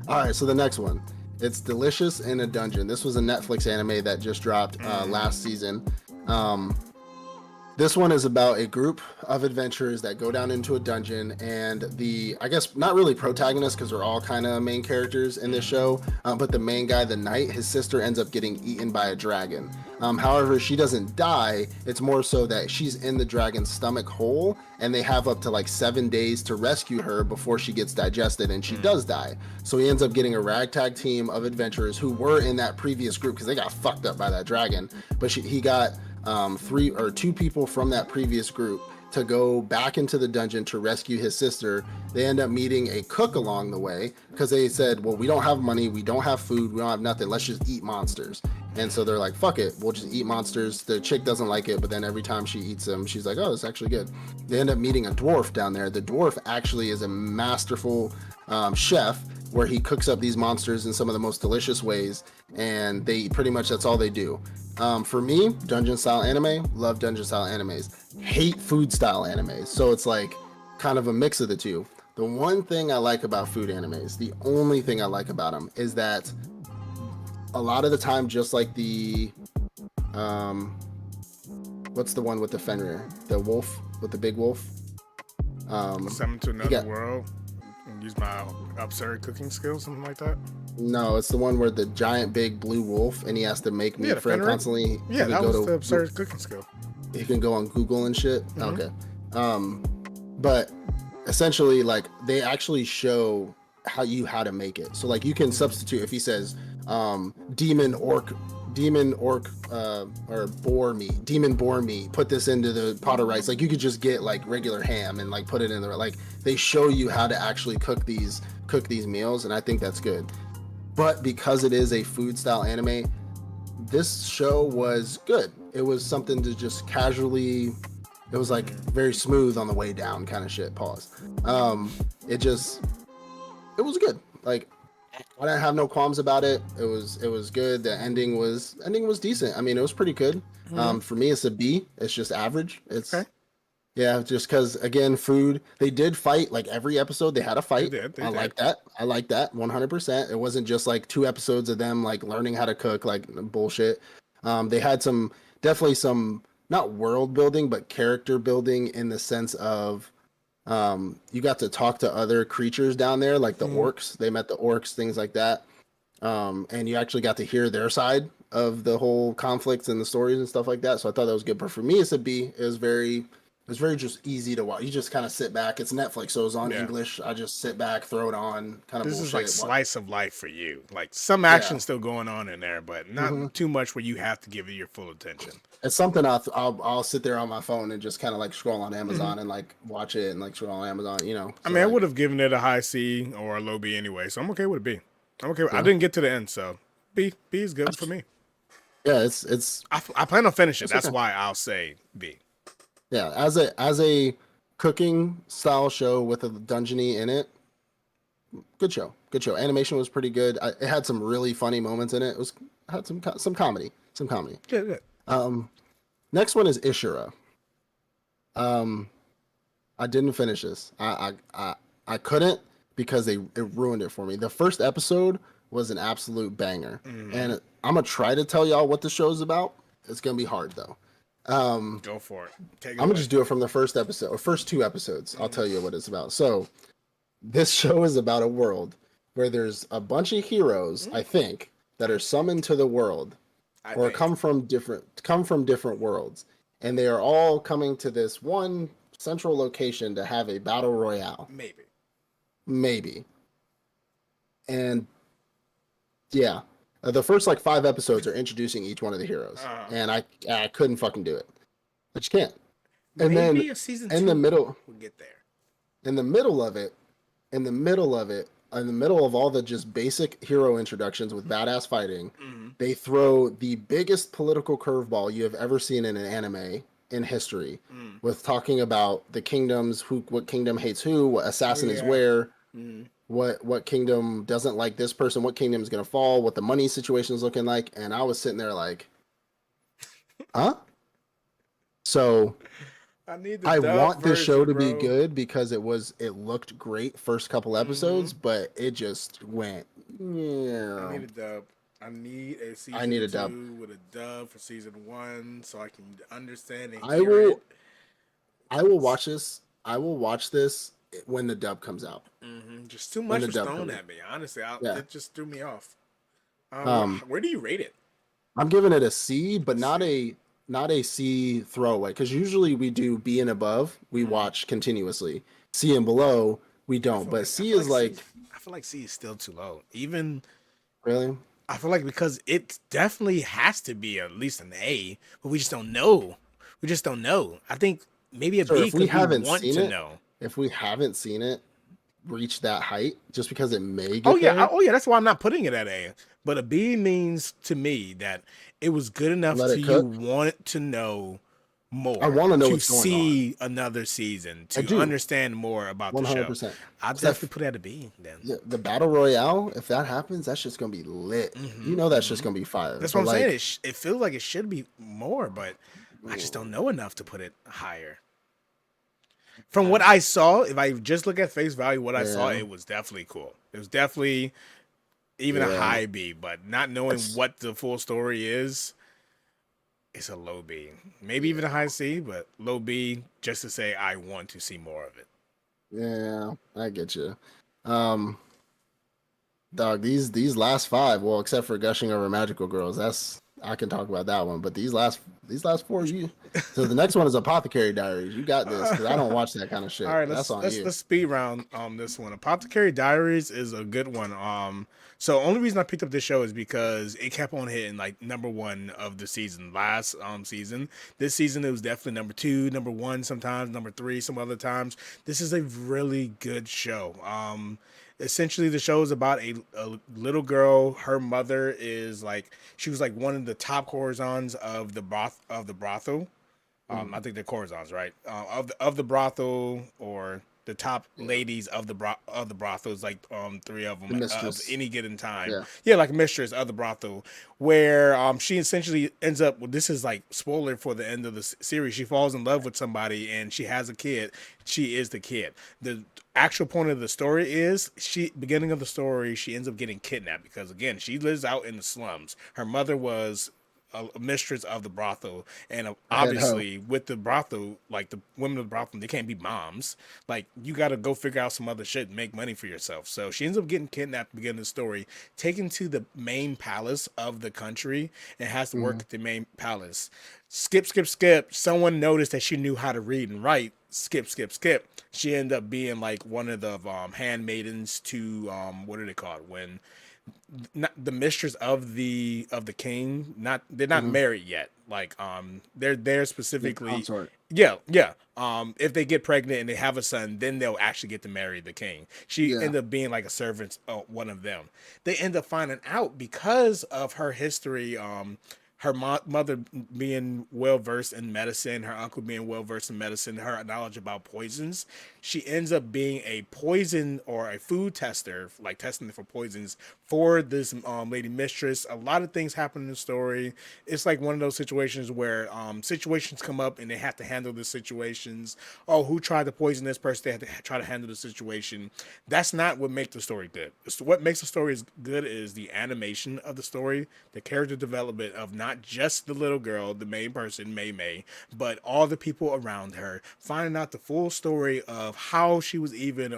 All right, so the next one. It's Delicious in a Dungeon. This was a Netflix anime that just dropped last season. Um, This one is about a group of adventurers that go down into a dungeon, and I guess, not really protagonists because they're all kind of main characters in this show, but the main guy, the knight, his sister ends up getting eaten by a dragon. However, she doesn't die. It's more so that she's in the dragon's stomach hole, and they have up to like 7 days to rescue her before she gets digested, and she does die. So he ends up getting a ragtag team of adventurers who were in that previous group because they got fucked up by that dragon. But he got three or two people from that previous group to go back into the dungeon to rescue his sister. They end up meeting a cook along the way because they said, well, we don't have money, we don't have food, we don't have nothing, let's just eat monsters. And so they're like, fuck it, we'll just eat monsters. The chick doesn't like it, but then every time she eats them, she's like, oh, it's actually good. They end up meeting a dwarf down there. The dwarf actually is a masterful chef, where he cooks up these monsters in some of the most delicious ways, and they pretty much, that's all they do. For me, dungeon style anime, love dungeon style animes, hate food style animes. So it's like kind of a mix of the two. The one thing I like about food animes, the only thing I like about them, is that a lot of the time, just like what's the one with the Fenrir, the wolf with the big wolf, Send to another world and use my absurd cooking skills, something like that. No, it's the one where the giant big blue wolf, and he has to make meat for it constantly. Yeah, that was the absurd cooking skill. You can go on Google and shit. Okay. But essentially, like, they actually show how to make it. So like, you can substitute if he says demon orc or boar meat, put this into the pot of rice. Like, you could just get like regular ham and like put it in there. Like, they show you how to actually cook these meals, and I think that's good. But because it is a food style anime, this show was good. It was something to just casually, it was like very smooth on the way down kind of shit. Pause. It was good. Like, I didn't have no qualms about it. It was good. The ending was decent. I mean, it was pretty good. For me, it's a B. It's just average. It's okay. Yeah, just because, again, food. They did fight like every episode. They had a fight. I like that. I like that 100%. It wasn't just like 2 episodes of them like learning how to cook, like bullshit. They had definitely some, not world building, but character building, in the sense of you got to talk to other creatures down there, like the orcs. They met the orcs, things like that. And you actually got to hear their side of the whole conflicts and the stories and stuff like that. So I thought that was good. But for me, it's a B. It was very just easy to watch. You just kind of sit back. It's Netflix, so it's on English. I just sit back, throw it on, kind of This bullshit. is like slice of life for you. Like, some action still going on in there, but not too much where you have to give it your full attention. It's something I'll sit there on my phone and just kind of like scroll on Amazon and like watch it and like scroll on Amazon, you know. So I mean, I would have given it a high C or a low B anyway, so I'm okay with a B. I'm okay. I didn't get to the end, so B is good for me. Yeah, it's. I plan on finishing. That's why I'll say B. Yeah, as a cooking style show with a dungeony in it, good show. Animation was pretty good. It had some really funny moments in it. Had some comedy. Yeah. Next one is Ishura. I didn't finish this. I couldn't, because it ruined it for me. The first episode was an absolute banger, and I'm gonna try to tell y'all what the show's about. It's gonna be hard though. Go for it. I'm gonna just do it from the first episode, or first 2 episodes. I'll tell you what it's about. So, this show is about a world where there's a bunch of heroes, I think, that are summoned to the world, come from different worlds, and they are all coming to this one central location to have a battle royale. Maybe. And yeah. The first like 5 episodes are introducing each one of the heroes, and I couldn't fucking do it, but you can't. And maybe then a season in the middle, we'll get there. In the middle of all the just basic hero introductions with badass fighting, they throw the biggest political curveball you have ever seen in an anime in history, with talking about the kingdoms, what kingdom hates who, what assassin is where. What kingdom doesn't like this person, what kingdom is going to fall, what the money situation is looking like. And I was sitting there like, huh? So I need the I dub want this show version, to be bro. good because it looked great first couple Mm-hmm. episodes, but it just went. I Yeah, need a dub. I need a I need season a dub. 2 with a dub for season 1 so I can understand and I hear it. will. I will watch this. I will watch this when the dub comes out. Just too When much the was dub thrown comes out. at me. Honestly, Yeah. it just threw me off. Um, Where do you rate it? I'm giving it a C, but Let's see. not a C throwaway because usually we do B and above. We watch continuously. C and below we don't. But I C feel is like C. like I feel like C is still too low. Even really. I feel like because it definitely has to be at least an A, but we just don't know. We just don't know. I think maybe a So B if we because we haven't want seen to it, know. reach that height, just because it may Oh get yeah, there, oh yeah. That's why I'm not putting it at A. But a B means to me that it was good enough let to it you cook. want to know I more, want to know to what's going on. see another season, I to do, understand more about the show. 100%. I'll definitely put it at a B then. The battle royale, if that happens, that's just gonna be lit. You know, that's just gonna be fire. That's what But I'm saying. like, It feels like it should be more, but I just don't know enough to put it higher. From what I saw, if I just look at face value, what I saw, yeah, it was definitely cool. It was definitely even a yeah, high B, but not knowing it's what the full story is, it's a low B. Maybe even a yeah, high C, but low B just to say I want to see more of it. yeah. I get you. Um, Dog, these last five, well, except for gushing over magical girls, that's I can talk about that one. But these last four, you. So the next one is Apothecary Diaries. You got this because I don't watch that kind of All shit. right, That's on you. let's speed round this one. Apothecary Diaries is a good one. So only reason I picked up this show is because it kept on hitting like number one of the season last season. This season it was definitely number two, number one, sometimes number three, some other times. This is a really good show. Essentially the show is about a little girl. Her mother is like she was like one of the top courtesans of the brothel. Mhm. I think they're courtesans, right? Of the brothel or the top Yeah, ladies of the brothels, like three of the them of mistress. any given time. Yeah, Yeah, like a mistress of the brothel, where she essentially ends up. Well, this is like spoiler for the end of the series. She falls in love with somebody and she has a kid. She is the kid. The actual point of the story is beginning of the story she ends up getting kidnapped because again she lives out in the slums. Her mother was a mistress of the brothel, and I know. obviously with the brothel, like the women of the brothel, they can't be moms. Like you got to go figure out some other shit and make money for yourself. So she ends up getting kidnapped at the beginning of the story, taken to the main palace of the country, and has to work Mhm. at the main palace. Skip, skip, skip. Someone noticed that she knew how to read and write. Skip, skip, skip. She ended up being like one of the handmaidens to what are they called when not the mistress of the king, not they're not Mhm. married yet, like they're there The specifically. consort. Yeah, if they get pregnant and they have a son, then they'll actually get to marry the king. She Yeah, ended up being like a servant, one of them. They end up finding out because of her history, her mother being well versed in medicine, her uncle being well versed in medicine, her knowledge about poisons. She ends up being a poison or a food tester, like testing for poisons for this lady mistress. A lot of things happen in the story. It's like one of those situations where situations come up and they have to handle the situations. Oh, who tried to poison this person? They have to try to handle the situation. That's not what makes the story good. What makes the story good is the animation of the story, the character development of not just the little girl, the main person, May May, but all the people around her, finding out the full story of how she was even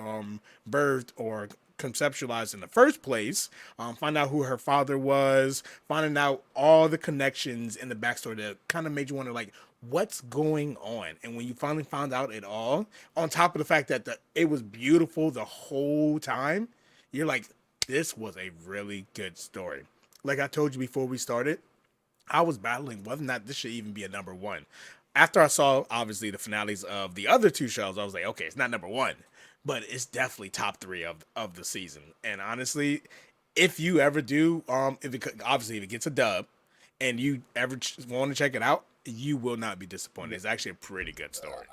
birthed or conceptualized in the first place, find out who her father was, finding out all the connections in the backstory that kind of made you wonder, like, what's going on? And when you finally found out it all, on top of the fact that it was beautiful the whole time, you're like, this was a really good story. Like I told you before we started, I was battling whether or not this should even be a number one. After I saw obviously the finales of the other two shows, I was like, okay, it's not number one, but it's definitely top three of the season. And honestly, if you ever do, if it obviously if it gets a dub, and you ever want to check it out, you will not be disappointed. It's actually a pretty good story.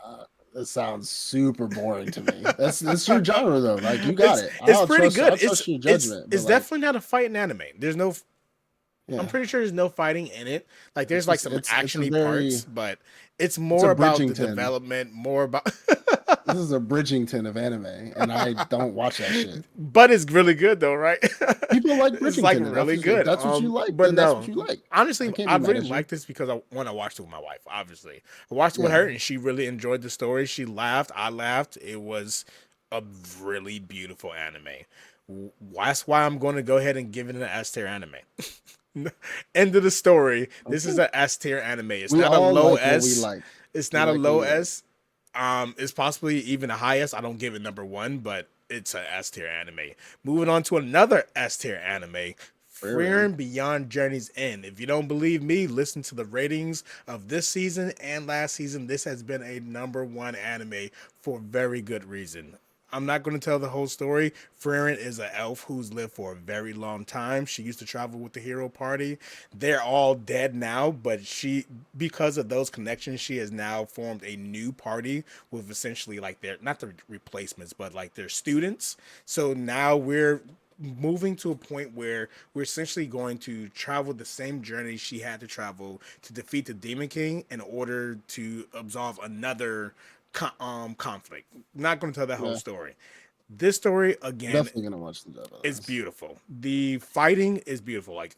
that sounds super boring to me. That's your genre though. Like you got it. It's pretty good. I'll trust your It's judgment. But it's like, definitely not a fighting anime. There's no I'm yeah, pretty sure there's no fighting in it. Like it's there's like just some it's a actiony very parts, but It's It's a more about the Bridgington. development, more about This is a Bridgington of anime, and I don't watch that shit. but it's really good though, right? People like It's like Bridgington, and really if good. that's what you like, But then that's what no, you like. honestly, I can't I be mad really at you. like this because when I watched it with my wife, obviously, I watched it with Yeah. her and she really enjoyed the story. She laughed, I laughed. It was a really beautiful anime. That's why I'm going to go ahead and give it an S tier anime. End of the story. This is Okay. an S tier anime. It's We not a all low like what we S. like. It's We not a like what low we like. S. It's possibly even the highest. I don't give it number one, but it's an S tier anime. Moving on to another S tier anime, Frieren. Frieren Beyond Journey's End. If you don't believe me, listen to the ratings of this season and last season. This has been a number one anime for very good reason. I'm not going to tell the whole story. Frieren is an elf who's lived for a very long time. She used to travel with the hero party. They're all dead now, but because of those connections, she has now formed a new party with essentially like their, not the replacements, but like their students. So now we're moving to a point where we're essentially going to travel the same journey she had to travel to defeat the Demon King in order to absolve another conflict. Not going to tell that whole Yeah, story. This story again definitely gonna watch the dub of is this. beautiful. The fighting is beautiful. Like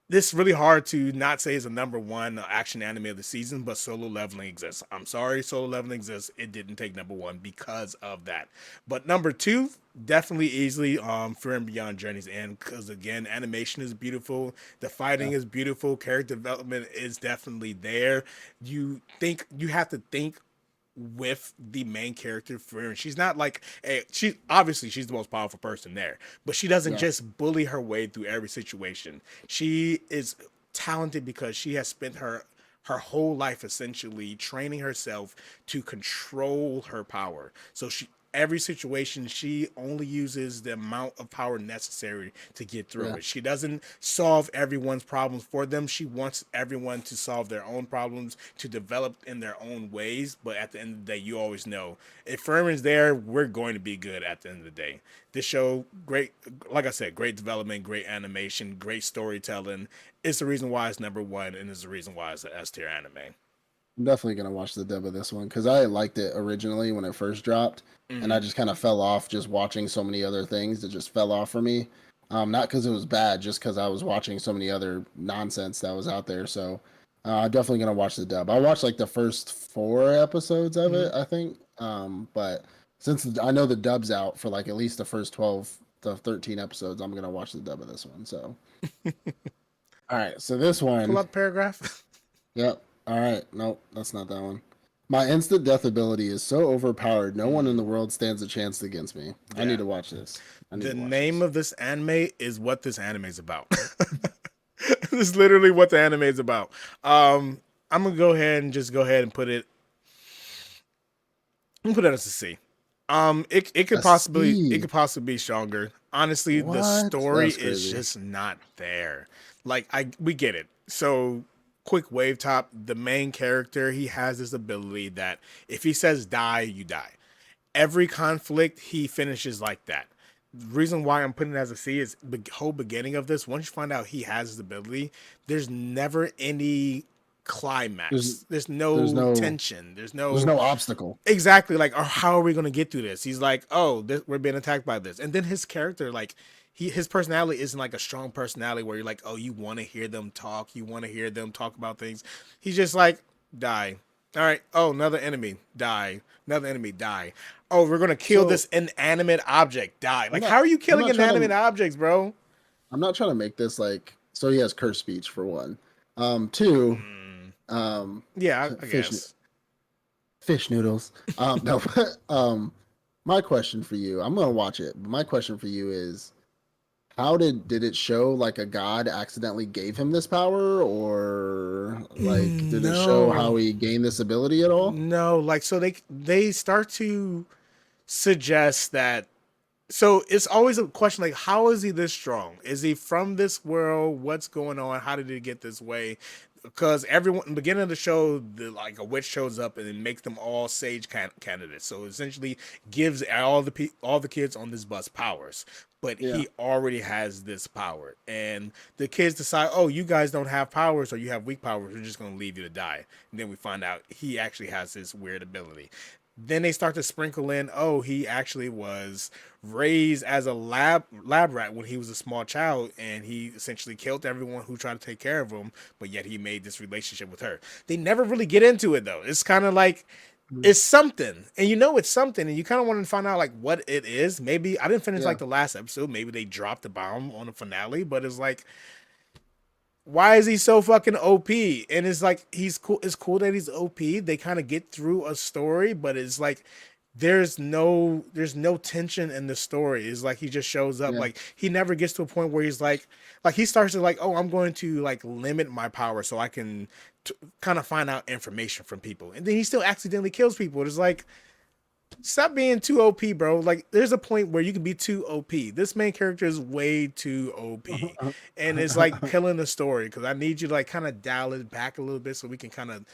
this is really hard to not say is a number one action anime of the season, but Solo Leveling exists. I'm sorry, Solo Leveling exists. It didn't take number one because of that. But number two, definitely easily Fear and Beyond Journey's End, because again, animation is beautiful, the fighting Yeah, is beautiful, character development is definitely there. You have to think with the main character for her. She's not like she obviously she's the most powerful person there, but she doesn't yeah, just bully her way through every situation. She is talented because she has spent her whole life essentially training herself to control her power. So she every situation she only uses the amount of power necessary to get through yeah. it. She doesn't solve everyone's problems for them. She wants everyone to solve their own problems, to develop in their own ways. But at the end of the day, you always know if Furman's there, we're going to be good at the end of the day. This show, great, like I said, great development, great animation, great storytelling. It's the reason why it's number one, and it's the reason why it's an S tier anime. I'm definitely gonna watch the dub of this one because I liked it originally when it first dropped, and I Mm-hmm. just kind of fell off just watching so many other things that just fell off for me. Not because it was bad, just because I was watching so many other nonsense that was out there. So I'm definitely gonna watch the dub. I watched like the first 4 episodes of Mm-hmm. it, I think. But since I know the dub's out for like at least the first 12 to 13 episodes, I'm gonna watch the dub of this one. So all right, so this Pull one. up paragraph. Yep. All right. Nope, that's not that one. My instant death ability is so overpowered, no one in the Mm, world stands a chance against me. I need yeah. to watch this. I need The to watch name this. of this anime is what this anime is about. This is literally what the anime is about. I'm gonna go ahead and just go ahead and put it. I'm gonna put it as a C. It could A possibly C. be stronger. Honestly, the What? story That's is crazy. just not there. Like we get it. So quick wave top. The main character he has this ability that if he says die, you die. Every conflict he finishes like that. The reason why I'm putting it as a C is the whole beginning of this. Once you find out he has his ability, there's never any There's climax. There's there's no no tension. There's there's no no obstacle. exactly like, or how are we going to get through this? He's like, oh, we're being attacked by this, and then his character, like, his personality isn't like a strong personality where you're like, oh, you want to hear them talk, you want to hear them talk about things. He's just like, die. All right. Oh, another enemy, die. Another enemy, die. Oh, we're gonna kill this So inanimate object, die. I'm Like, how are you I'm killing not trying inanimate to objects, bro? make this like so he has curse speech for one. Two, Mm, um yeah, I fish guess. fish noodles. No, my question for you, I'm gonna watch it, but my question for you is how did it show like a god accidentally gave him this power, or like did it show how No, he gained this ability at all? no. Like, so they start to suggest that. So it's always a question like, how is he this strong? Is he from this world? What's going on? How did he get this way? Because everyone, in the beginning of the show, like a witch shows up and it makes them all sage candidates. So essentially, gives all the kids on this bus powers. but Yeah. he already has this power. And the kids decide, oh, you guys don't have powers or you have weak powers. We're just going to leave you to die. And then we find out he actually has this weird ability. Then they start to sprinkle in, oh, he actually was raised as a lab rat when he was a small child, and he essentially killed everyone who tried to take care of him, but yet he made this relationship with her. They never really get into it though. It's kind of like Mhm. it's something, and you know it's something, and you kind of want to find out like what it is. Maybe I didn't finish Yeah. like the last episode. Maybe they dropped the bomb on the finale, but it's like, why is he so fucking OP? And it's like he's cool. It's cool that he's OP. They kind of get through a story, but it's like there's no tension in the story. It's like he just shows up. Yeah. Like he never gets to a point where he's like he starts to like, oh, I'm going to like limit my power so I can kind of find out information from people, and then he still accidentally kills people. It's like, stop being too OP, bro. Like, there's a point where you can be too OP. This main character is way too OP, and it's like killing the story because I need you to like kind of dial it back a little bit so we can kind of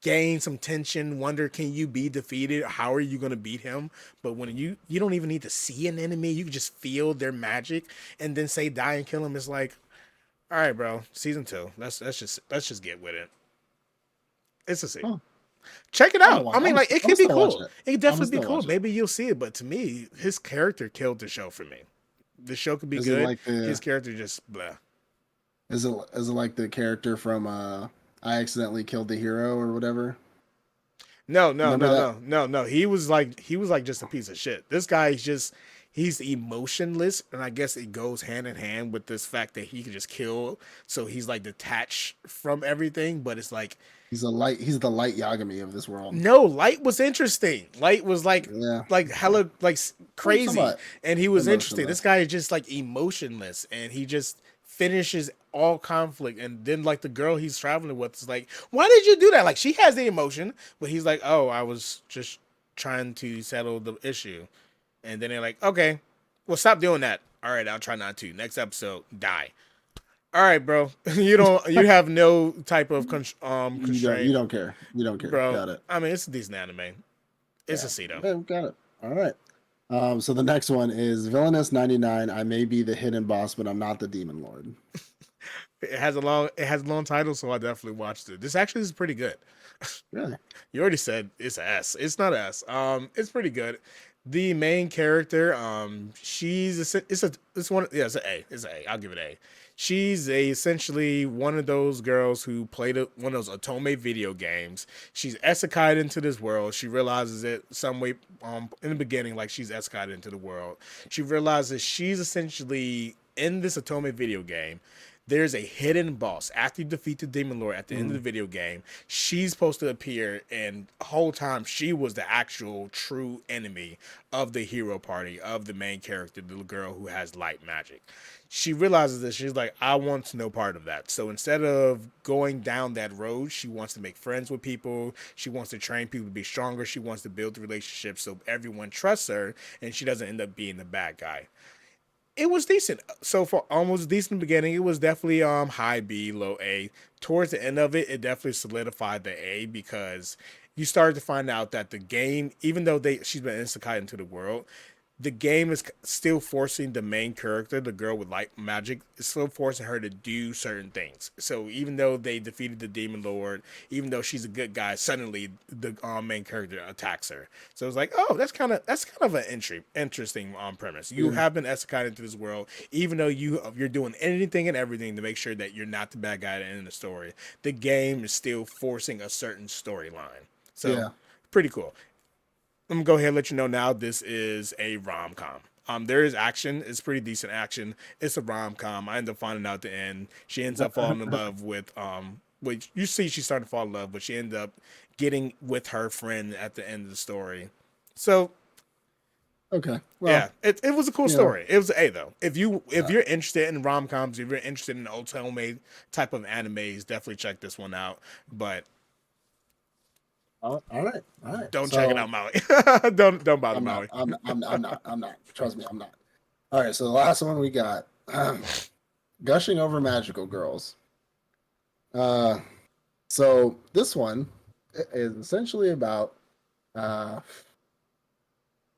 gain some tension. Wonder, can you be defeated? How are you gonna beat him? But when you don't even need to see an enemy, you can just feel their magic, and then say die and kill him. It's like, all right, bro. Season 2. Let's just get with it. It's a C. Huh. Check it I'm gonna out. watch. I mean, like, it I'm gonna could be still watch cool. it. It could I'm gonna definitely be still cool. watch it. Maybe you'll see it, but to me, his character killed the show for me. The show could be Is it good. like His the character just blah. is it like the character from I accidentally killed the hero or whatever? No, no, Remember no, that? no, no, no. He was like just a piece of shit. This guy is just he's emotionless, and I guess it goes hand in hand with this fact that he can just kill. So he's like detached from everything, but it's like, He's the light Yagami of this world. no, Light was interesting. Light was Yeah. like hella like crazy, Somewhat and he was interesting. This emotionless. guy is just like emotionless, and he just finishes all conflict. And then like the girl he's traveling with is like, "Why did you do that?" Like she has the emotion, but he's like, "Oh, I was just trying to settle the issue." And then they're like, "Okay, well, stop doing that." All right, I'll try not to. Next episode, die. All right, bro. You have no type of You constraint, don't care. You don't care. bro. Got it. I mean, it's a decent anime. It's a Yeah. C though. Okay, got it. All right. So the next one is Villainous 99. I may be the hidden boss, but I'm not the demon lord. It has a long title, so I definitely watched it. This actually is pretty good. Really? You already said it's a S. It's not a S. It's pretty good. The main character, it's one, yeah, it's an A. It's an A. I'll give it A. She's essentially one of those girls who played one of those Otome video games. She's isekai'd into this world. She realizes it some way, in the beginning, like she's isekai'd into the world. She realizes she's essentially in this Otome video game. There's a hidden boss. After you defeat the demon lord at the end of the video game, she's supposed to appear, and the whole time she was the actual true enemy of the hero party, of the main character, the little girl who has light magic. She realizes that she's like, I want no part of that. So instead of going down that road, she wants to make friends with people. She wants to train people to be stronger. She wants to build relationships so everyone trusts her, and she doesn't end up being the bad guy. It was decent. So for almost decent beginning, it was definitely high B, low A. Towards the end of it, it definitely solidified the A because you started to find out that the game, even though she's been isekai into the world, the game is still forcing the main character, the girl with light magic, is still forcing her to do certain things. So even though they defeated the demon lord, even though she's a good guy, suddenly the main character attacks her. So it's like, oh, that's kind of an interesting premise. You Yeah. have been isekai into this world, even though you're doing anything and everything to make sure that you're not the bad guy at the end of the story. The game is still forcing a certain storyline. So Yeah. pretty cool. I'm gonna go ahead and let you know now. This is a rom com. There is action. It's pretty decent action. It's a rom com. I end up finding out at the end. She ends up falling in love with which you see she's starting to fall in love, but she ended up getting with her friend at the end of the story. So Okay. Well, yeah, it was a cool you know, story. It was an A though. If uh, you're interested in rom coms, if you're interested in otome type of animes, definitely check this one out. But all right. All right. don't check it So out, Maui. Don't bother I'm not. Maui. I'm not. Trust me, I'm not. All right. So the last one we got, gushing over magical girls. Uh, so this one is essentially about uh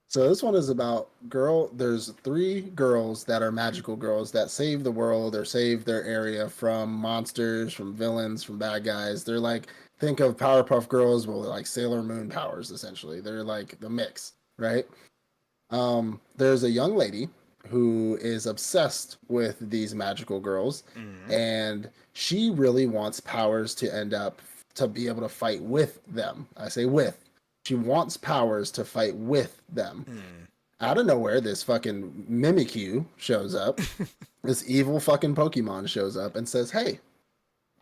So this one is about girl. There's three girls that are magical girls that save the world or save their area from monsters, from villains, from bad guys. They're like, think of Powerpuff Girls, well, like Sailor Moon powers essentially. They're like the mix, right? There's a young lady who is obsessed with these magical girls, Mm, and she really wants powers to end up to be able to fight with them. I say with. She wants powers to fight with them. mm. Out of nowhere, this fucking Mimikyu shows up. This evil fucking Pokemon shows up and says, "Hey,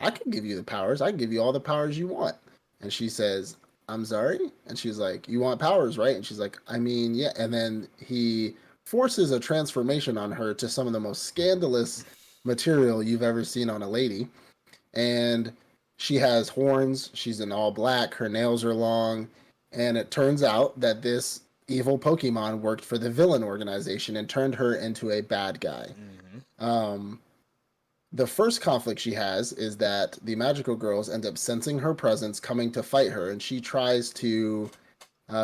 I can give you the powers. I can give you all the powers you want." And she says, "I'm sorry." And she's like, "You want powers, right?" And she's like, "I mean, yeah." And then he forces a transformation on her to some of the most scandalous material you've ever seen on a lady. And she has horns. She's in all black. Her nails are long. And it turns out that this evil Pokemon worked for the villain organization and turned her into a bad guy. Mm-hmm. Um, the first conflict she has is that the magical girls end up sensing her presence coming to fight her, and she tries to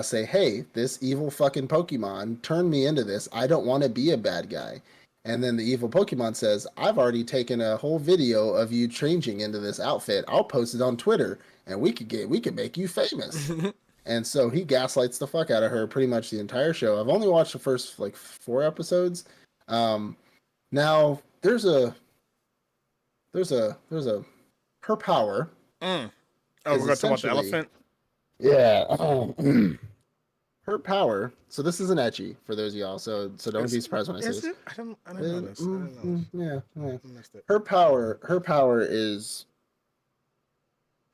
say, "Hey, this evil fucking Pokemon turned me into this. I don't want to be a bad guy." And then the evil Pokemon says, "I've already taken a whole video of you changing into this outfit. I'll post it on Twitter, and we could make you famous." And so he gaslights the fuck out of her pretty much the entire show. I've only watched the first like 4 episodes. Now there's a her power Mm. Oh, is we're gonna talk about the essentially, elephant. yeah. Her power. So this is an etchy for those of y'all. So don't be surprised when I say Is this. it? I didn't know this. I didn't know this. Yeah, yeah. I missed it. Her power is.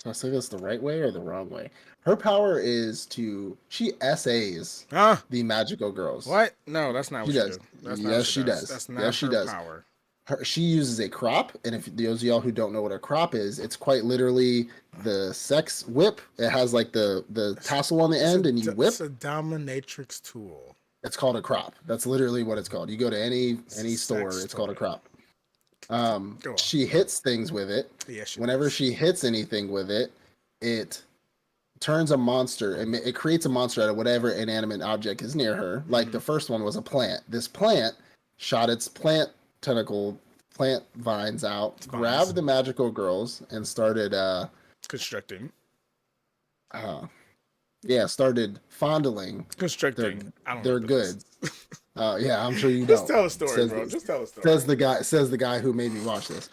So I say this the right way or the wrong way? Her power is to she essays Ah, the magical girls. what? No, that's not She what she does. do. That's not what Yes, she she does. does. That's Yes, not she her does. power. She uses a crop, and if those of y'all who don't know what a crop is, it's quite literally the sex whip. It has like the tassel on the It's a end, and you it's whip. a dominatrix tool. It's called a crop. That's literally what it's called. You go to It's a any store, sex it's called a toy. crop. Go on. She hits things with it. Yes, she Whenever does. she hits anything with it, it turns a monster, and it creates a monster out of whatever inanimate object is near her. Like Mm-hmm. the first one was a plant. This plant shot its plant vines out, It's vines grabbed the magical girls, and started constricting. uh started fondling their Constricting. I don't know their what that is. goods. Yeah, I'm sure you Just don't. tell a story, Says bro. Just tell a story. says the guy who made me watch this.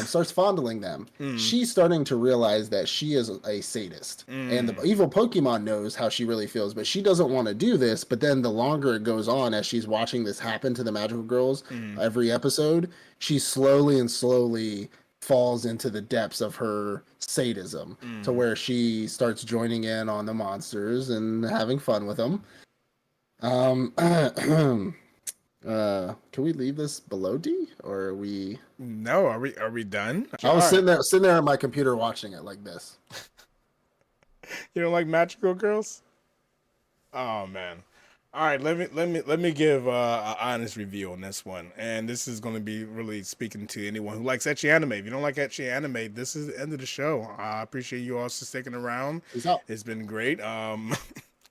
Starts fondling them. Mm, She's starting to realize that she is a sadist, and the mm, evil Pokemon knows how she really feels, but she doesn't want to do this. But then the longer it goes on, as she's watching this happen to the magical girls, mm, every episode, she slowly and slowly falls into the depths of her sadism, to mm. where she starts joining in on the monsters and having fun with them. Um, can we leave this below D, or are we? No, are we done? I All was right. sitting there on my computer watching it like this. You don't like magical girls? Oh man. All right, let me give an honest review on this one, and this is going to be really speaking to anyone who likes ecchi anime. If you don't like ecchi anime, this is the end of the show. I appreciate you all sticking around. Peace out. It's been great.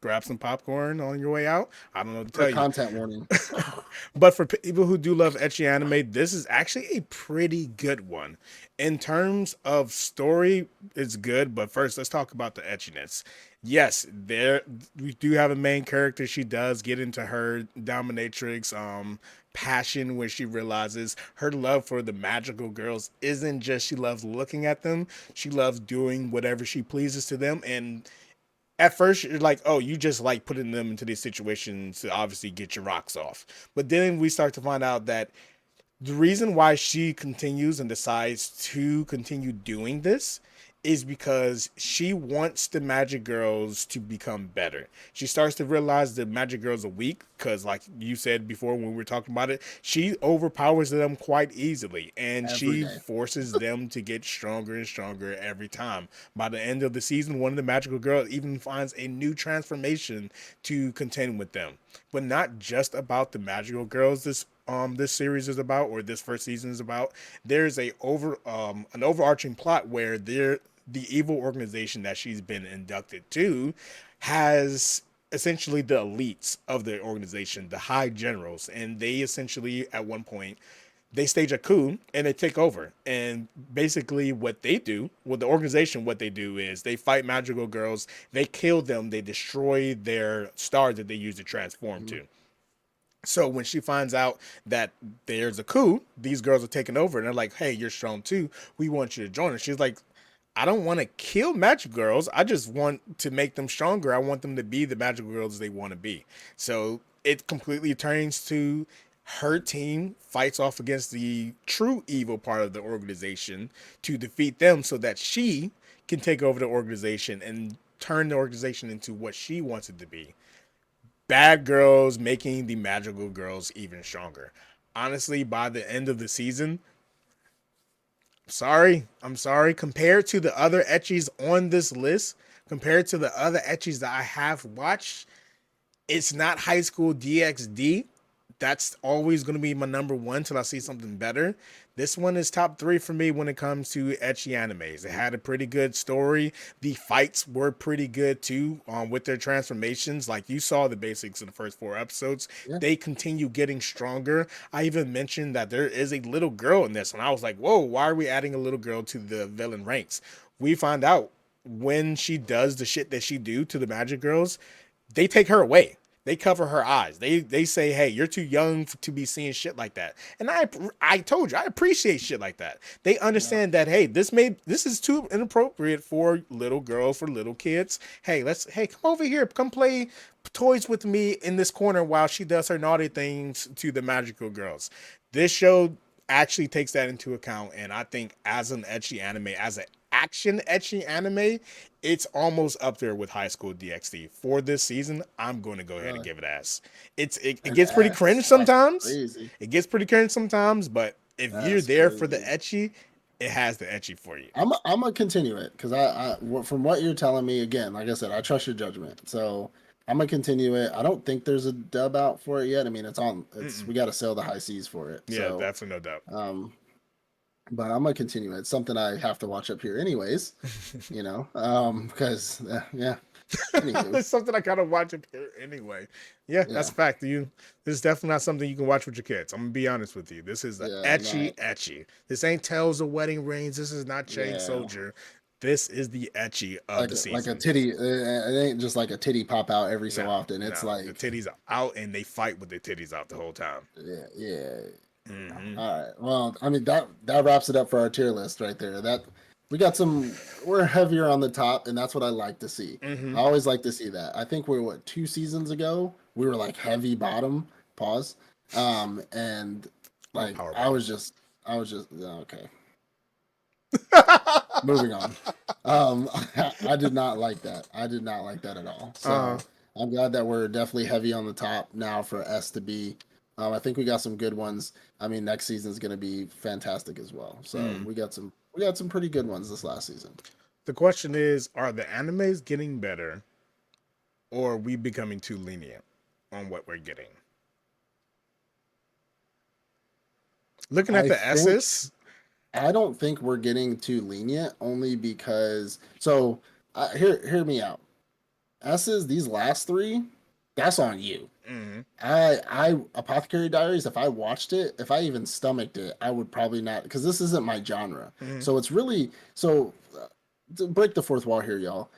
Grab some popcorn on your way out. I don't know what to For tell you. content warning. But for people who do love ecchi anime, this is actually a pretty good one. In terms of story, it's good. But first, let's talk about the etchiness. Yes, there we do have a main character. She does get into her dominatrix passion when she realizes her love for the magical girls isn't just she loves looking at them. She loves doing whatever she pleases to them, and at first you're like, oh, you just like putting them into these situations to obviously get your rocks off. But then we start to find out that the reason why she continues and decides to continue doing this is because she wants the magic girls to become better. She starts to realize the magic girls are weak because, like you said before when we were talking about it, she overpowers them quite easily and Every she day. forces them to get stronger and stronger every time. By the end of the season, one of the magical girls even finds a new transformation to contend with them. But not just about the magical girls this series is about, or this first season is about. There's an overarching plot where the evil organization that she's been inducted to has essentially the elites of the organization, the high generals, and they essentially at one point they stage a coup and they take over. And basically, what they do, well, the organization, what they do is they fight magical girls, they kill them, they destroy their star that they use to transform Mhm. to. So when she finds out that there's a coup, these girls are taking over and they're like, "Hey, you're strong too. We want you to join us." She's like, "I don't want to kill magic girls. I just want to make them stronger. I want them to be the magical girls they want to be." So it completely turns to her team fights off against the true evil part of the organization to defeat them so that she can take over the organization and turn the organization into what she wants it to be. Bad girls making the magical girls even stronger. Honestly, by the end of the season, I'm sorry. Compared to the other etchies on this list, compared to the other etchies that I have watched, it's not High School DxD. That's always going to be my number one till I see something better. This one is top three for me when it comes to etchy animes. It had a pretty good story. The fights were pretty good too, with their transformations. Like you saw the basics in the first four episodes. Yeah. They continue getting stronger. I even mentioned that there is a little girl in this, and I was like, "Whoa, why are we adding a little girl to the villain ranks?" We find out when she does the shit that she do to the magic girls, they take her away. They cover her eyes. They say, "Hey, you're too young to be seeing shit like that." And I told you I appreciate shit like that. They Yeah. understand that, hey, this is too inappropriate for little girls, for little kids. Hey, come over here, come play toys with me in this corner while she does her naughty things to the magical girls. This show actually takes that into account, and I think as an etchy anime, as an action etchy anime, it's almost up there with High School DxD. For this season, I'm going to go ahead and Really. give it S. It An gets pretty cringe S. That's sometimes. crazy. It gets pretty cringe sometimes, but if you're That's there for the crazy. etchy, it has the etchy for you. I'm gonna continue it because from what you're telling me again, like I said, I trust your judgment. So I'm gonna continue it. I don't think there's a dub out for it yet. I mean, it's on. It's Mm-mm. we got to sail the high seas for it. Yeah, So, definitely no doubt. um, but I'm gonna continue it. It's something I have to watch up here, anyways. Because yeah. Anywho, It's something I gotta watch it here anyway. Yeah, that's yeah, a fact. This is definitely not something you can watch with your kids. I'm gonna be honest with you. This is the yeah, etchy no, etchy. This ain't Tales of Wedding Rings. This is not Chain yeah. Soldier. This is the etchy of the Like a season. titty. It ain't just like a titty pop out every so No, often. It's no, the like, titties are out and they fight with their titties out the whole time. yeah, yeah. Hmm. All right. Well, I mean that wraps it up for our tier list right there. That we got some. We're heavier on the top, and that's what I like to see. Hmm. I always like to see that. I think we're what 2 seasons ago we were like heavy bottom. Pause. And Oh, like power I bottom. was just okay. Moving on. I did not like that. I did not like that at all. Uh, So I'm glad that we're definitely heavy on the top now for S to B. I think we got some good ones. I mean, next season's going to be fantastic as well. So mm. we got some pretty good ones this last season. The question is, are the animes getting better, or are we becoming too lenient on what we're getting? Looking at I the think S's, I don't think we're getting too lenient only because hear me out. S's these last three, that's on you. mm, I Apothecary Diaries. If I watched it, if I even stomached it, I would probably not because this isn't my genre. mm, So it's really so to break the fourth wall here, y'all.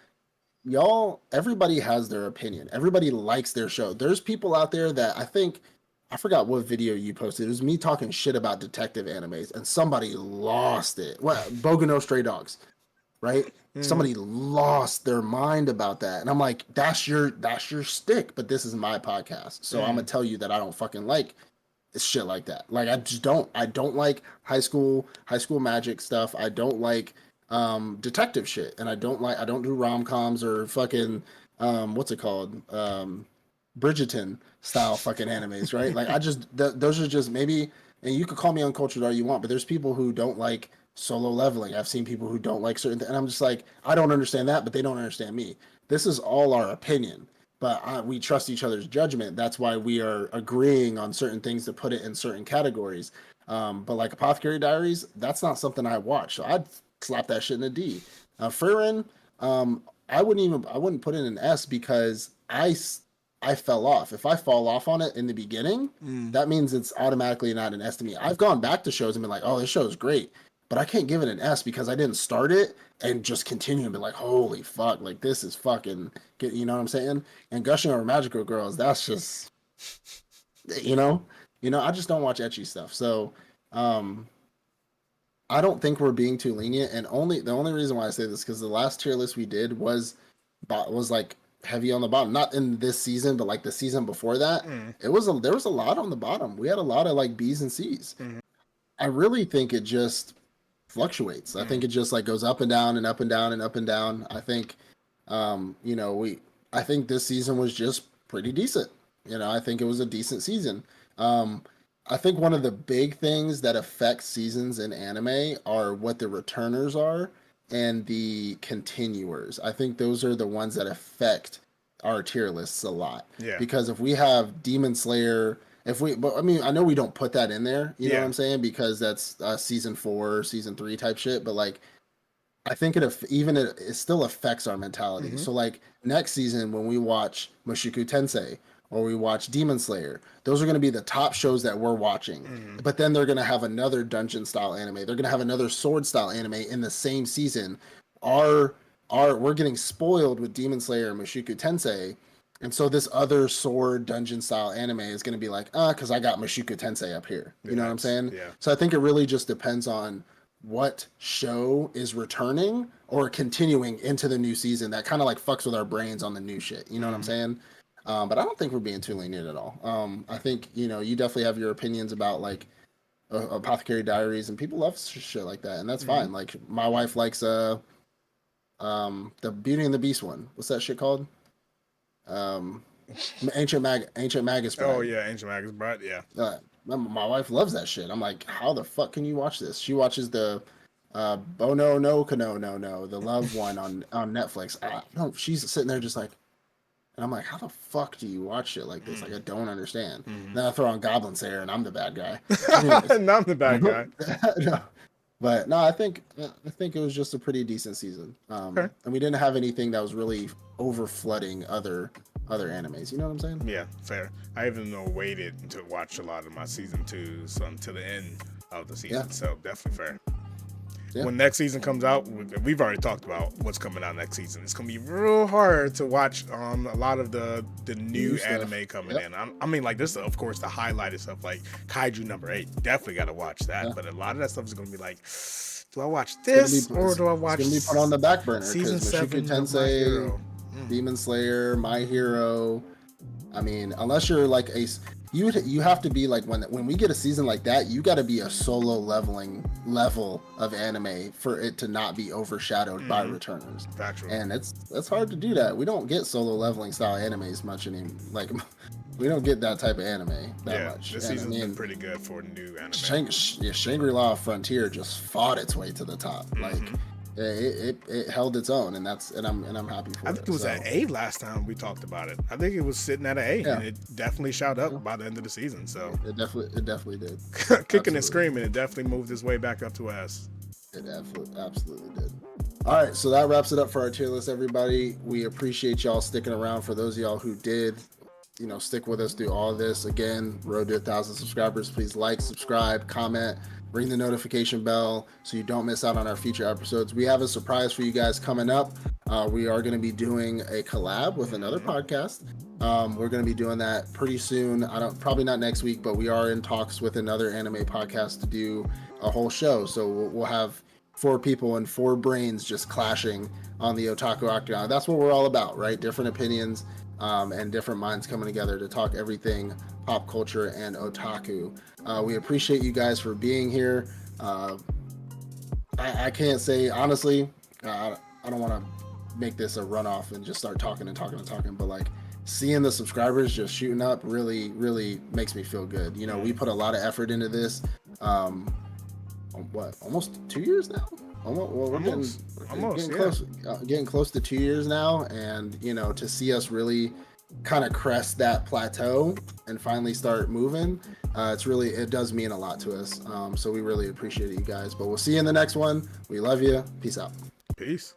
Y'all, everybody has their opinion. Everybody likes their show. There's people out there that I forgot what video you posted. It was me talking shit about detective animes, and somebody lost it. What? Boku no Stray Dogs, right? mm, Somebody lost their mind about that. And I'm like, that's your stick, but this is my podcast. So I'm gonna mm, tell you that I don't fucking like shit like that. Like I just don't. I don't like high school magic stuff. I don't like detective shit. And I don't do rom coms or fucking what's it called? Bridgerton style fucking animes, right? Like those are just maybe, and you could call me uncultured all you want, but there's people who don't like solo leveling. I've seen people who don't like certain things, and I'm just like, I don't understand that, but they don't understand me. This is all our opinion, but we trust each other's judgment. That's why we are agreeing on certain things to put it in certain categories. But like Apothecary Diaries, that's not something I watch, so I'd slap that shit in a D. Frieren, I wouldn't put it in an S because I fell off. If I fall off on it in the beginning, that means it's automatically not an S to me. I've gone back to shows and been like, oh, this show is great, but I can't give it an S because I didn't start it and just continue and be like, holy fuck, like this is fucking, you know what I'm saying? And gushing over magical girls, that's just, you know, I just don't watch ecchi stuff. So, I don't think we're being too lenient, and the only reason why I say this because the last tier list we did was like heavy on the bottom. Not in this season, but like the season before that, there was a lot on the bottom. We had a lot of like B's and C's. I really think it just fluctuates. I think it just like goes up and down and up and down and up and down. I think, I think this season was just pretty decent. I think it was a decent season. I think one of the big things that affects seasons in anime are what the returners are and the continuers. I think those are the ones that affect our tier lists a lot. Yeah. Because if we have Demon Slayer, but I mean, I know we don't put that in there, you know what I'm saying? Because that's season 4, season 3 type shit. But like, I think it still affects our mentality. So like next season when we watch Mushoku Tensei, or we watch Demon Slayer, those are going to be the top shows that we're watching. But then they're going to have another dungeon style anime. They're going to have another sword style anime in the same season. We're getting spoiled with Demon Slayer and Mushoku Tensei. And so this other sword dungeon style anime is going to be like, because I got Mushoku Tensei up here. You know what I'm saying? Yeah. So I think it really just depends on what show is returning or continuing into the new season. That kind of like fucks with our brains on the new shit. You know what I'm saying? But I don't think we're being too lenient at all. I think, you definitely have your opinions about like Apothecary Diaries, and people love shit like that, and that's fine. Like my wife likes the Beauty and the Beast one. What's that shit called? Ancient Magus Bride. Oh yeah, Ancient Magus Bride. Yeah. My wife loves that shit. I'm like, how the fuck can you watch this? She watches the Bono no Kano no the love one on Netflix. She's sitting there just like. And I'm like, how the fuck do you watch shit like this? Like, I don't understand. Then I throw on Goblin Slayer, and I'm the bad guy. And I'm the bad guy. No. But no, I think it was just a pretty decent season. And we didn't have anything that was really over flooding other animes. You know what I'm saying? Yeah, fair. I even waited to watch a lot of my season 2s until the end of the season. So definitely fair. Yeah. When next season comes out, we've already talked about what's coming out next season. It's gonna be real hard to watch a lot of the new anime coming in. I mean, like this, of course, the highlighted stuff like Kaiju number 8. Definitely got to watch that. Yeah. But a lot of that stuff is gonna be like, do I watch this or do I watch? It's gonna be put on the back burner. Season 7, Tensei, Demon Slayer, My Hero. I mean, unless you're like you have to be like when we get a season like that, you got to be a solo level of anime for it to not be overshadowed by returners. Factual. And it's hard to do that. We don't get solo leveling style animes much anymore. Like we don't get that type of anime that much. This season's been pretty good for new anime. Shangri-La Frontier just fought its way to the top. Like it held its own, and I'm happy for it. I think it was at A last time we talked about it. I think it was sitting at an A, and it definitely shot up by the end of the season. So it definitely did. Kicking and screaming, it definitely moved its way back up to S. It absolutely did. All right, so that wraps it up for our tier list, everybody. We appreciate y'all sticking around. For those of y'all who did, stick with us through all this. Again, road to 1,000 subscribers. Please like, subscribe, comment. Ring the notification bell so you don't miss out on our future episodes. We have a surprise for you guys coming up. We are going to be doing a collab with another podcast. We're going to be doing that pretty soon. Probably not next week, but we are in talks with another anime podcast to do a whole show. So we'll have 4 people and 4 brains just clashing on the Otaku Octagon. That's what we're all about, right? Different opinions and different minds coming together to talk everything pop culture and otaku. We appreciate you guys for being here. I can't say honestly, I don't want to make this a runoff and just start talking, but like seeing the subscribers just shooting up really makes me feel good. We put a lot of effort into this. Almost 2 years now? We're getting close to 2 years now, and to see us really kind of crest that plateau and finally start moving, it does mean a lot to us. So we really appreciate it, you guys. But we'll see you in the next one. We love you. Peace out. Peace.